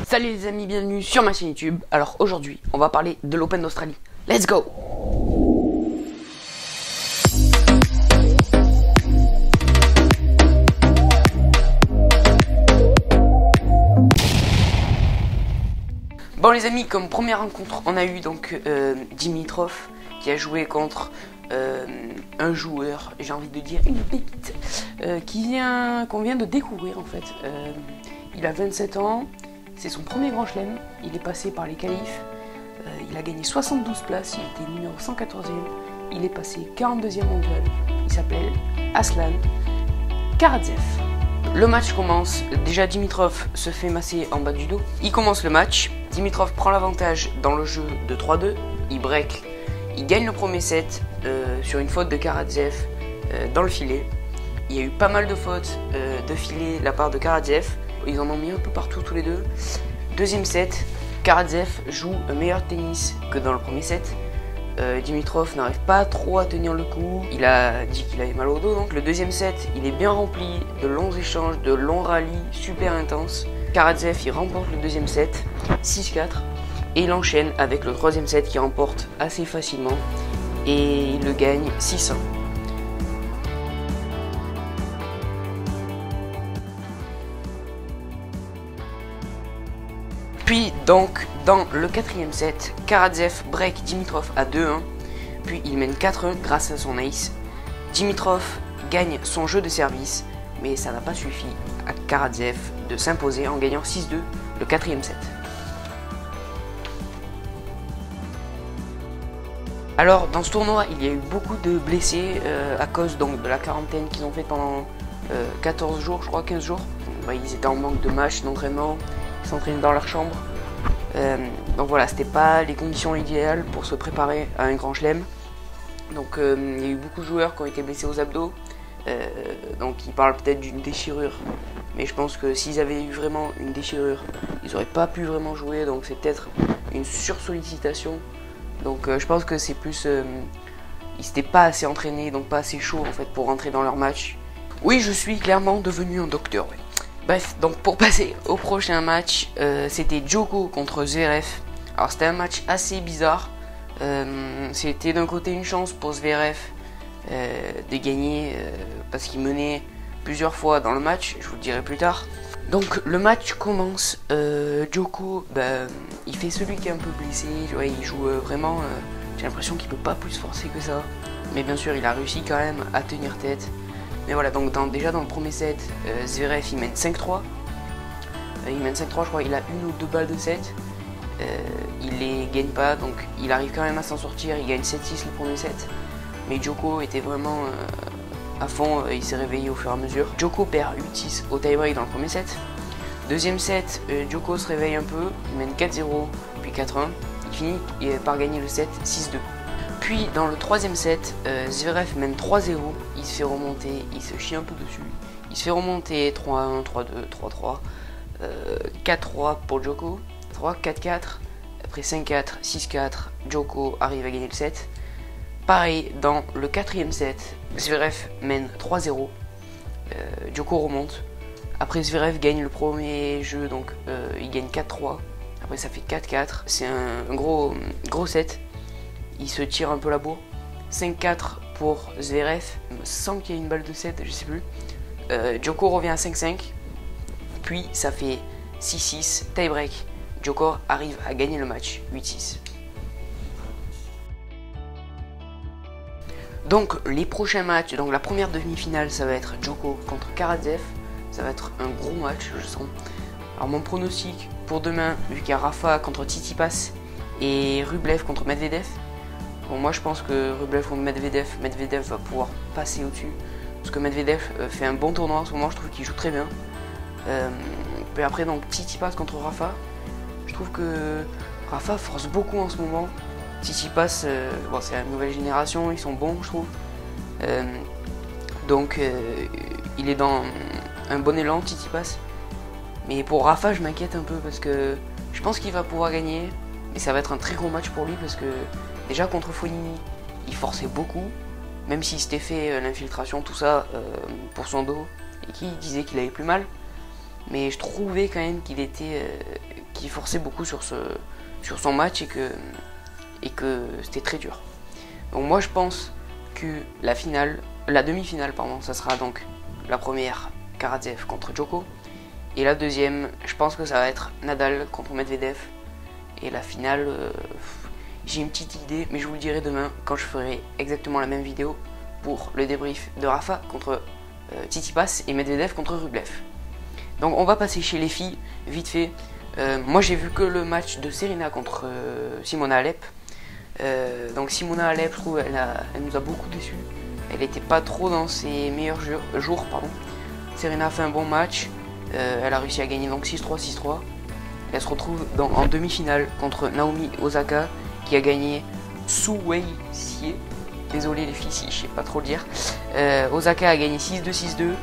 Salut les amis, bienvenue sur ma chaîne YouTube. Alors aujourd'hui, on va parler de l'Open d'Australie. Let's go! Bon les amis, comme première rencontre, on a eu donc Dimitrov qui a joué contre un joueur, j'ai envie de dire une pépite, qu'on vient de découvrir en fait. Il a 27 ans, c'est son premier grand chelem, il est passé par les qualifs, il a gagné 72 places, il était numéro 114e, il est passé 42e mondial, il s'appelle Aslan Karatsev. Le match commence, déjà Dimitrov se fait masser en bas du dos, il commence le match, Dimitrov prend l'avantage dans le jeu de 3-2, il break, il gagne le premier set sur une faute de Karatsev dans le filet. Il y a eu pas mal de fautes de filet de la part de Karatsev, ils en ont mis un peu partout tous les deux. Deuxième set, Karatsev joue un meilleur tennis que dans le premier set. Dimitrov n'arrive pas trop à tenir le coup, il a dit qu'il avait mal au dos. Donc le deuxième set, il est bien rempli de longs échanges, de longs rallyes super intenses. Karatsev il remporte le deuxième set, 6-4, et il enchaîne avec le troisième set qu'il remporte assez facilement et il le gagne 6-1. Puis donc dans le quatrième set, Karatsev break Dimitrov à 2-1, puis il mène 4-1 grâce à son ace. Dimitrov gagne son jeu de service, mais ça n'a pas suffi à Karatsev de s'imposer en gagnant 6-2 le quatrième set. Alors dans ce tournoi, il y a eu beaucoup de blessés à cause donc de la quarantaine qu'ils ont fait pendant 14 jours, je crois 15 jours. Ils étaient en manque de matchs, d'entraînement, ils s'entraînaient dans leur chambre. Donc voilà, c'était pas les conditions idéales pour se préparer à un grand chelem. Donc il y a eu beaucoup de joueurs qui ont été blessés aux abdos. Donc ils parlent peut-être d'une déchirure. Mais je pense que s'ils avaient eu vraiment une déchirure, ils n'auraient pas pu vraiment jouer. Donc c'est peut-être une sursollicitation. Donc je pense que c'est plus... ils s'étaient pas assez entraînés, donc pas assez chauds en fait pour rentrer dans leur match. Oui, je suis clairement devenu un docteur, oui. Bref, donc pour passer au prochain match, c'était Djoko contre Zverev. Alors c'était un match assez bizarre. C'était d'un côté une chance pour Zverev de gagner parce qu'il menait plusieurs fois dans le match, je vous le dirai plus tard. Donc le match commence, Djoko, il fait celui qui est un peu blessé, ouais, il joue vraiment, j'ai l'impression qu'il peut pas plus se forcer que ça. Mais bien sûr il a réussi quand même à tenir tête. Mais voilà, donc déjà dans le premier set, Zverev il mène 5-3. Il mène 5-3, je crois, il a une ou deux balles de set. Il les gagne pas, donc il arrive quand même à s'en sortir, il gagne 7-6 le premier set. Mais Djoko était vraiment à fond, il s'est réveillé au fur et à mesure. Djoko perd 8-6 au tie-break dans le premier set. Deuxième set, Djoko se réveille un peu, il mène 4-0, puis 4-1. Il finit par gagner le set 6-2. Puis dans le troisième set, Zverev mène 3-0, il se fait remonter, il se chie un peu dessus. Il se fait remonter 3-1, 3-2, 3-3, 4-3 pour Djoko, 3-4-4, après 5-4, 6-4, Djoko arrive à gagner le set. Pareil dans le quatrième set, Zverev mène 3-0, Djoko remonte. Après Zverev gagne le premier jeu, donc il gagne 4-3, après ça fait 4-4, c'est un gros set. Il se tire un peu la bourre. 5-4 pour Zverev, sans qu'il y ait une balle de 7, je sais plus. Djoko revient à 5-5. Puis ça fait 6-6, tie-break. Djoko arrive à gagner le match, 8-6. Donc les prochains matchs, donc la première demi-finale, ça va être Djoko contre Karatsev. Ça va être un gros match, je sens. Alors mon pronostic pour demain, vu qu'il y a Rafa contre Tsitsipas et Rublev contre Medvedev. Bon, moi je pense que Rublev contre Medvedev va pouvoir passer au-dessus. Parce que Medvedev fait un bon tournoi en ce moment, je trouve qu'il joue très bien. Puis après donc Tsitsipas contre Rafa. Je trouve que Rafa force beaucoup en ce moment. Tsitsipas, bon, c'est la nouvelle génération, ils sont bons je trouve. Donc il est dans un bon élan Tsitsipas. Mais pour Rafa je m'inquiète un peu parce que je pense qu'il va pouvoir gagner. Mais ça va être un très gros match pour lui parce que déjà contre Fognini, il forçait beaucoup, même s'il s'était fait l'infiltration, tout ça, pour son dos, et qui disait qu'il avait plus mal. mais je trouvais quand même qu'il forçait beaucoup sur son match et que c'était très dur. Donc moi je pense que la demi-finale, ça sera donc la première Karatsev contre Djoko, et la deuxième, je pense que ça va être Nadal contre Medvedev, et la finale, j'ai une petite idée, mais je vous le dirai demain quand je ferai exactement la même vidéo pour le débrief de Rafa contre Tsitsipas et Medvedev contre Rublev. Donc on va passer chez les filles, vite fait. Moi j'ai vu que le match de Serena contre Simona Halep. Donc Simona Halep, je trouve, elle nous a beaucoup déçus. Elle n'était pas trop dans ses meilleurs jours. Serena a fait un bon match. Elle a réussi à gagner donc 6-3, 6-3. Elle se retrouve en demi-finale contre Naomi Osaka, qui a gagné Su Wei Xie. Désolé les filles si je sais pas trop le dire. Osaka a gagné 6-2,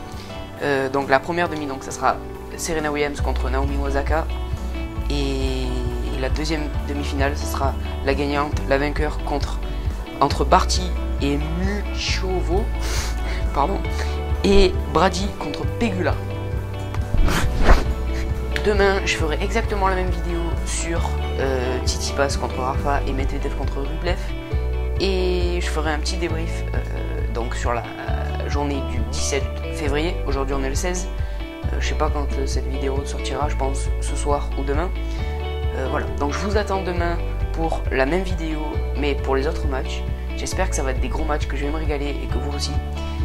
6-2. Donc la première demi, donc ça sera Serena Williams contre Naomi Osaka. Et la deuxième demi-finale, ce sera la gagnante, la vainqueur entre Barty et Muchovo, et Brady contre Pegula. Demain, je ferai exactement la même vidéo sur Tsitsipas contre Rafa et Medvedev contre Rublev. Et je ferai un petit débrief donc sur la journée du 17 février. Aujourd'hui on est le 16. Je sais pas quand cette vidéo sortira, je pense ce soir ou demain. Voilà, donc je vous attends demain pour la même vidéo, mais pour les autres matchs. J'espère que ça va être des gros matchs, que je vais me régaler et que vous aussi.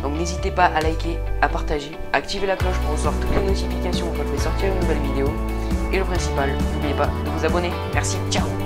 Donc n'hésitez pas à liker, à partager, à activer la cloche pour recevoir toutes les notifications quand je vais sortir une nouvelle vidéo. Et le principal, n'oubliez pas de vous abonner. Merci, ciao!